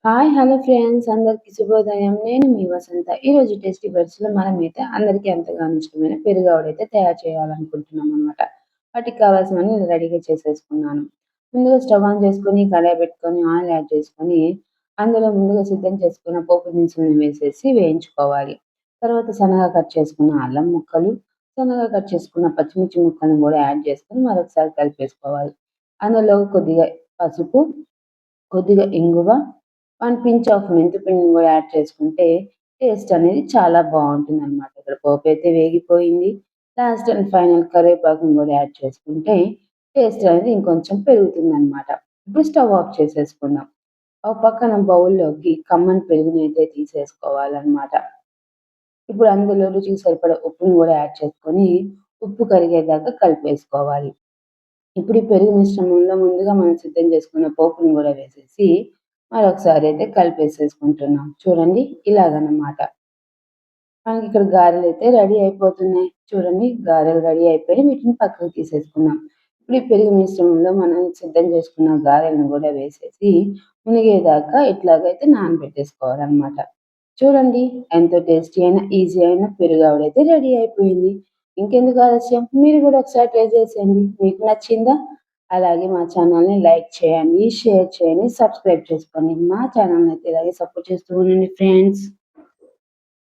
Hi! Hello friends అందరికి శుభోదయం. నేను మీ వసంత. ఈరోజు టేస్టీ బర్డ్స్‌లో మనమైతే అందరికీ ఎంతగానో ఇష్టమైన పెరుగావడైతే తయారు చేయాలనుకుంటున్నామనమాట. వాటికి కావాల్సినవన్నీ రెడీగా చేసేసుకున్నాను. ముందుగా స్టవ్ ఆన్ చేసుకొని, కడాయి పెట్టుకొని, ఆయిల్ యాడ్ చేసుకొని, అందులో ముందుగా సిద్ధం చేసుకున్న పోపు దినుసులను వేసేసి వేయించుకోవాలి. తర్వాత సన్నగా కట్ చేసుకున్న అల్లం ముక్కలు, సన్నగా కట్ చేసుకున్న పచ్చిమిర్చి ముక్కలను కూడా యాడ్ చేసుకొని మరొకసారి కలిపేసుకోవాలి. అందులో కొద్దిగా పసుపు, కొద్దిగా ఇంగువ, 1 పించ్ ఆఫ్ మెంతి పిండిని గూడా యాడ్ చేసుకుంటే టేస్ట్ అనేది చాలా బావుంటుందనమాట. ఇక్కడ పోపైతే వేగిపోయింది. లాస్ట్ అండ్ ఫైనల్ కరివేపాకుని గూడా యాడ్ చేసుకుంటే టేస్ట్ అనేది ఇంకొంచెం పెరుగుతుందనమాట. ఇప్పుడు స్టవ్ ఆఫ్ చేసేసుకుందాం. ఒక పక్కన బౌల్‌లోకి కమ్మని పెరుగునైతే తీసేసుకోవాలనమాట. ఇప్పుడు అందులో రుచికి సరిపడా ఉప్పుని గూడా యాడ్ చేసుకొని, ఉప్పు కరిగేదాకా కలిపేసుకోవాలి. ఇప్పుడు ఈ పెరుగు మిశ్రమంలో ముందుగా మనం సిద్ధం చేసుకున్న పోపుని గూడా వేసేసి, మరొకసారి అయితే కలిపేసేసుకుంటున్నాం. చూడండి ఇలాగనమాట. మనకిక్కడ గారెలైతే రెడీ అయిపోతున్నాయి. చూడండి గారెలు రెడీ అయిపోయి వీటిని పక్కకు తీసేసుకుందాం. ఇప్పుడు ఈ పెరుగు మిశ్రమంలో మనం సిద్ధం చేసుకున్న గారెలను గూడా వేసేసి, మునిగేదాకా ఇట్లాగైతే నానబెట్టేసుకోవాలనమాట. చూడండి ఎంతో టేస్టీ అయిన, ఈజీ అయిన పెరుగావడైతే రెడీ అయిపోయింది. ఇంకెందుకు ఆలస్యం? మీరు గూడా ఒకసారి ట్రై చేసేయండి. మీకు నచ్చిందా? అలాగే మా ఛానల్‌ని లైక్ చేయండి, షేర్ చేయండి, సబ్స్క్రైబ్ చేసుకోండి. మా ఛానల్‌ని అయితే ఇలాగే సపోర్ట్ చేస్తూ ఉండండి ఫ్రెండ్స్.